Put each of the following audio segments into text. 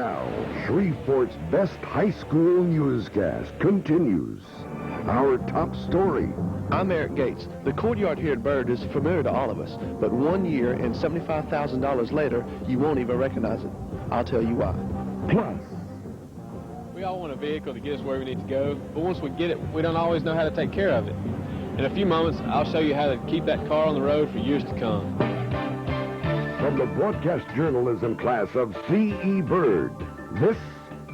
now, Shreveport's best high school newscast continues. Our top story. I'm Eric Gates. The courtyard here at Byrd is familiar to all of us, but 1 year and $75,000 later, you won't even recognize it. I'll tell you why. Plus, we all want a vehicle to get us where we need to go, but once we get it, we don't always know how to take care of it. In a few moments, I'll show you how to keep that car on the road for years to come. from the broadcast journalism class of C.E. Byrd, this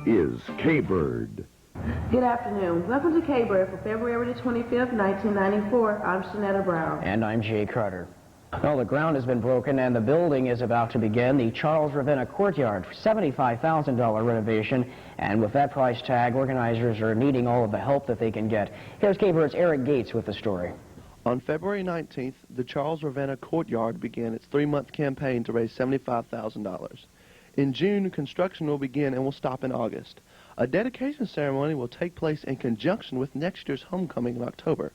is Kbyrd. Good afternoon. Welcome to Kbyrd for February the 25th, 1994. I'm Shanetta Brown. And I'm Jay Carter. Well, the ground has been broken and the building is about to begin. The Charles Ravenna Courtyard, $75,000 renovation. And with that price tag, organizers are needing all of the help that they can get. Here's Kbyrd's Eric Gates with the story. On February 19th, the Charles Ravenna Courtyard began its 3-month campaign to raise $75,000. In June, construction will begin and will stop in August. A dedication ceremony will take place in conjunction with next year's homecoming in October.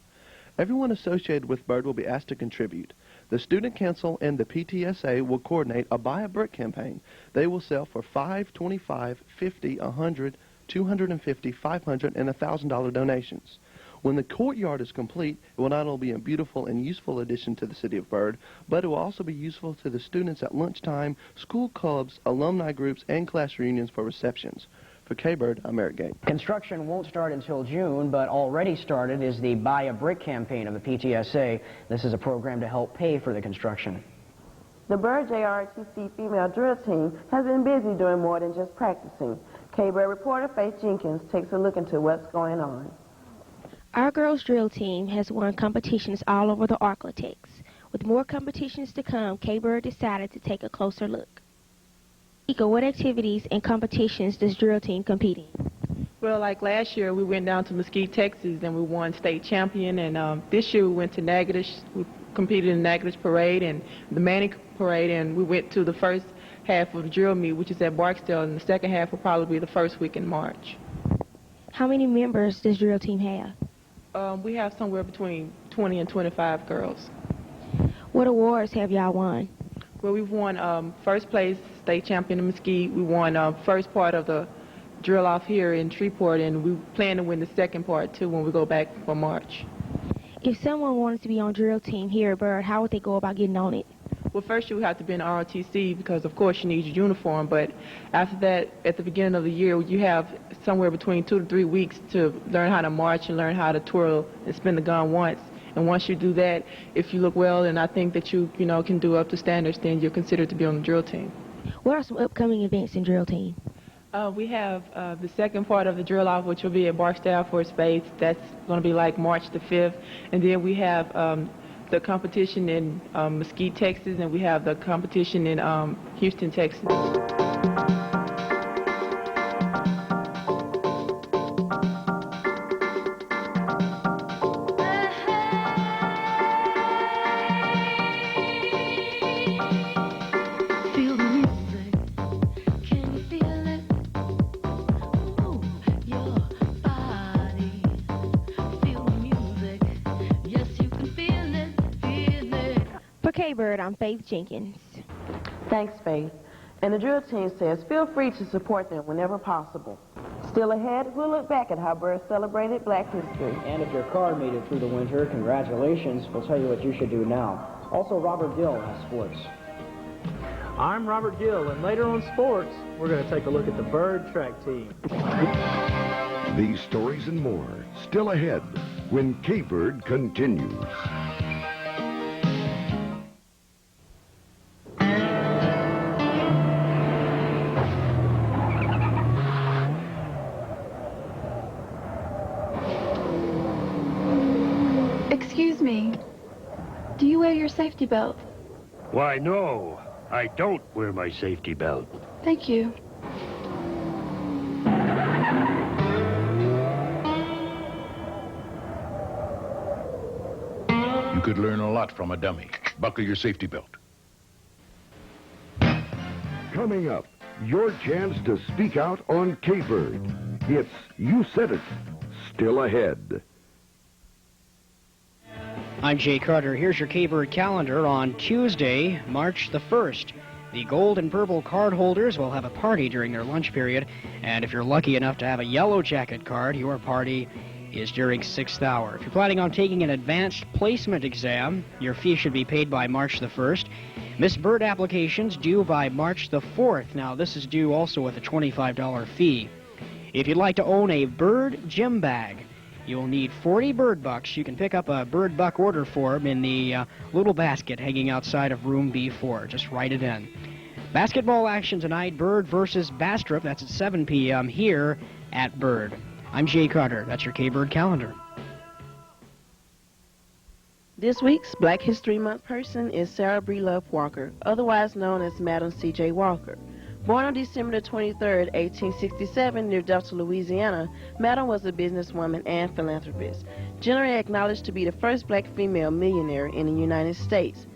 Everyone associated with Byrd will be asked to contribute. The Student Council and the PTSA will coordinate a Buy a Brick campaign. They will sell for $5, $25, $50, $100, $250, $500, and $1,000 donations. When the courtyard is complete, it will not only be a beautiful and useful addition to the city of Byrd, but it will also be useful to the students at lunchtime, school clubs, alumni groups, and class reunions for receptions. For Kbyrd, I'm Eric Gates. Construction won't start until June, but already started is the Buy a Brick campaign of the PTSA. This is a program to help pay for the construction. The Byrd ROTC female drill team has been busy doing more than just practicing. Kbyrd reporter Faith Jenkins takes a look into what's going on. Our girls' drill team has won competitions all over the Arklatex. With more competitions to come, Kbyrd decided to take a closer look. Ika, what activities and competitions does drill team compete in? Well, like last year, we went down to Mesquite, Texas, and we won state champion. And this year, we went to Natchitoches. We competed in the Natchitoches parade and the Manning parade, and we went to the first half of the drill meet, which is at Barksdale, and the second half will probably be the first week in March. How many members does drill team have? We have somewhere between 20 and 25 girls. What awards have y'all won? Well, we've won first place state champion in Mesquite. We won first part of the drill off here in Shreveport, and we plan to win the second part too when we go back for March. If someone wanted to be on drill team here at Byrd, how would they go about getting on it? Well, first you have to be in ROTC because, of course, you need your uniform. But after that, at the beginning of the year, you have somewhere between 2 to 3 weeks to learn how to march and learn how to twirl and spin the gun once. And once you do that, if you look well, and I think that you can do up to standards, then you're considered to be on the drill team. What are some upcoming events in drill team? We have the second part of the drill off, which will be at Barksdale for Space. That's going to be like March the 5th. And then we have the competition in Mesquite, Texas, and we have the competition in Houston, Texas. Kbyrd, I'm Faith Jenkins. Thanks, Faith. And the drill team says feel free to support them whenever possible. Still ahead, we'll look back at how Byrd celebrated Black History. And if your car made it through the winter, congratulations. We'll tell you what you should do now. Also, Robert Gill has sports. I'm Robert Gill, and later on sports, we're going to take a look at the Byrd track team. These stories and more still ahead when Kbyrd continues. Excuse me, do you wear your safety belt? Why, no, I don't wear my safety belt. Thank you. You could learn a lot from a dummy. Buckle your safety belt. Coming up, your chance to speak out on Kbyrd. It's You Said It, still ahead. I'm Jay Carter. Here's your Kbyrd calendar on Tuesday, March the 1st. The gold and purple card holders will have a party during their lunch period, and if you're lucky enough to have a yellow jacket card, your party is during 6th hour. If you're planning on taking an advanced placement exam, your fee should be paid by March the 1st. Miss Byrd applications due by March the 4th. Now, this is due also with a $25 fee. If you'd like to own a Byrd gym bag, you'll need 40 Byrd bucks. You can pick up a Byrd buck order form in the little basket hanging outside of room B4. Just write it in. Basketball action tonight, Byrd versus Bastrop. That's at 7 p.m. here at Byrd. I'm Jay Carter. That's your Kbyrd calendar. This week's Black History Month person is Sarah Breelove Walker, otherwise known as Madam C.J. Walker. Born on December 23, 1867, near Delta, Louisiana, Madam was a businesswoman and philanthropist, generally acknowledged to be the first black female millionaire in the United States.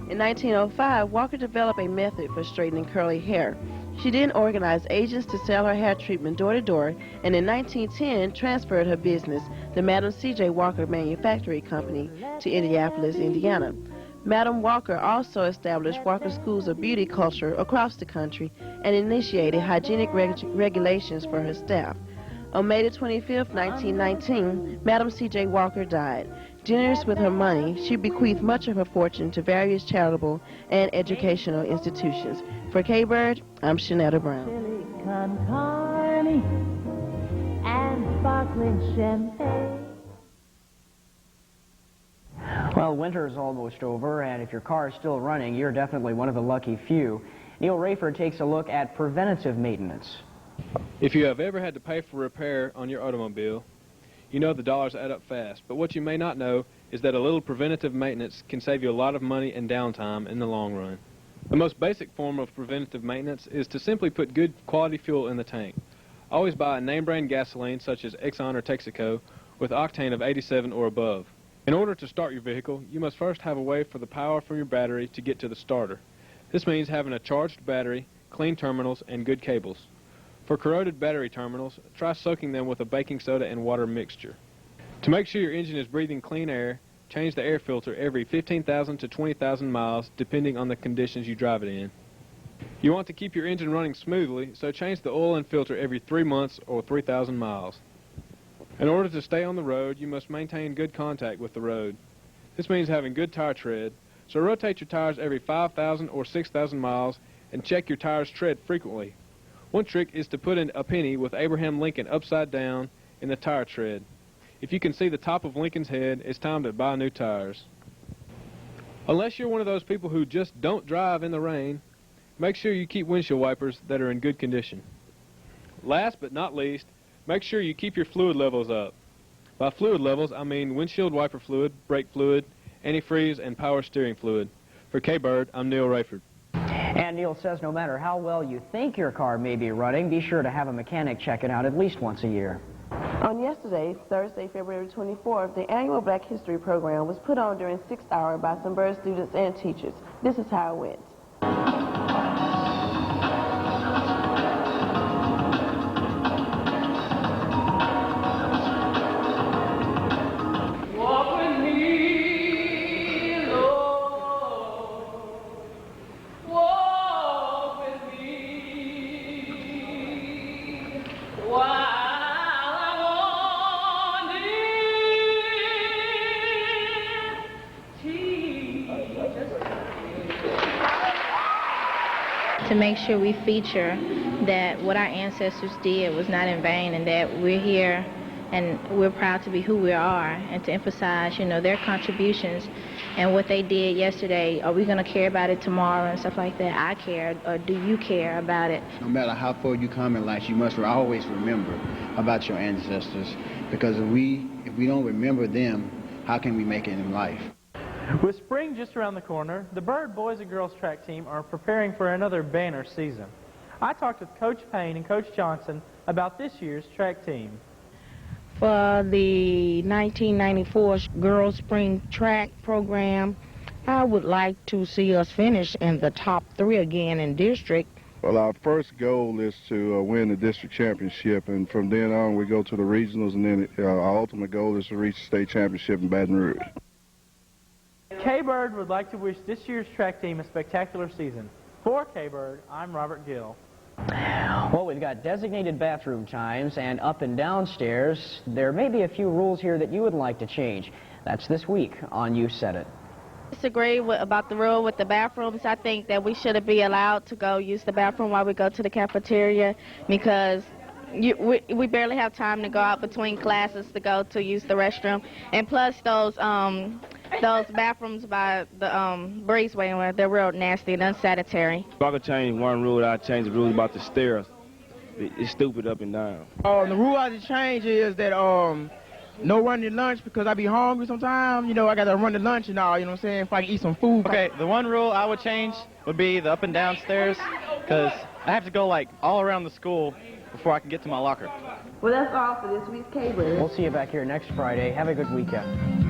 In 1905, Walker developed a method for straightening curly hair. She then organized agents to sell her hair treatment door to door, and in 1910 transferred her business, the Madam C.J. Walker Manufacturing Company, to Indianapolis, Indiana. Madam Walker also established Walker Schools of Beauty Culture across the country and initiated hygienic regulations for her staff. On May 25, 1919, Madam C.J. Walker died. Generous with her money, she bequeathed much of her fortune to various charitable and educational institutions. For Kbyrd, I'm Shanetta Brown. Silicon Carney and sparkling champagne. Well, winter is almost over, and if your car is still running, you're definitely one of the lucky few. Neil Rayford takes a look at preventative maintenance. If you have ever had to pay for repair on your automobile, you know the dollars add up fast. But what you may not know is that a little preventative maintenance can save you a lot of money and downtime in the long run. The most basic form of preventative maintenance is to simply put good quality fuel in the tank. Always buy a name brand gasoline such as Exxon or Texaco with octane of 87 or above. In order to start your vehicle, you must first have a way for the power from your battery to get to the starter. This means having a charged battery, clean terminals, and good cables. For corroded battery terminals, try soaking them with a baking soda and water mixture. To make sure your engine is breathing clean air, change the air filter every 15,000 to 20,000 miles, depending on the conditions you drive it in. You want to keep your engine running smoothly, so change the oil and filter every 3 months or 3,000 miles. In order to stay on the road, you must maintain good contact with the road. This means having good tire tread, so rotate your tires every 5,000 or 6,000 miles and check your tires' tread frequently. One trick is to put in a penny with Abraham Lincoln upside down in the tire tread. If you can see the top of Lincoln's head, it's time to buy new tires. Unless you're one of those people who just don't drive in the rain, make sure you keep windshield wipers that are in good condition. Last but not least, make sure you keep your fluid levels up. By fluid levels, I mean windshield wiper fluid, brake fluid, antifreeze, and power steering fluid. For Kbyrd, I'm Neil Rayford. And Neil says no matter how well you think your car may be running, be sure to have a mechanic check it out at least once a year. On yesterday, Thursday, February 24th, the annual Black History program was put on during 6th hour by some Byrd students and teachers. This is how it went. To make sure we feature that what our ancestors did was not in vain, and that we're here and we're proud to be who we are, and to emphasize, you know, their contributions and what they did yesterday. Are we going to care about it tomorrow and stuff like that? I care, or do you care about it? No matter how far you come in life, you must always remember about your ancestors, because if we don't remember them, how can we make it in life? With spring just around the corner, the Byrd boys and girls track team are preparing for another banner season. I talked with Coach Payne and Coach Johnson about this year's track team. For the 1994 girls spring track program, I would like to see us finish in the top 3 again in district. Well, our first goal is to win the district championship, and from then on we go to the regionals, and then our ultimate goal is to reach the state championship in Baton Rouge. Kbyrd would like to wish this year's track team a spectacular season. For Kbyrd, I'm Robert Gill. Well, we've got designated bathroom times and up and down stairs. There may be a few rules here that you would like to change. That's this week on You Said It. Disagree about the rule with the bathrooms. I think that we shouldn't be allowed to go use the bathroom while we go to the cafeteria because we barely have time to go out between classes to go to use the restroom. And plus those bathrooms by the breezeway, they're real nasty and unsanitary. If I could change one rule, I'd change the rule about the stairs. It's stupid up and down. The rule I just change is that no running lunch because I be hungry sometimes. You know, I got to run to lunch and all, you know what I'm saying, if I can eat some food. Okay, the one rule I would change would be the up and down stairs because I have to go, like, all around the school before I can get to my locker. Well, that's all for this week's Kbyrd. We'll see you back here next Friday. Have a good weekend.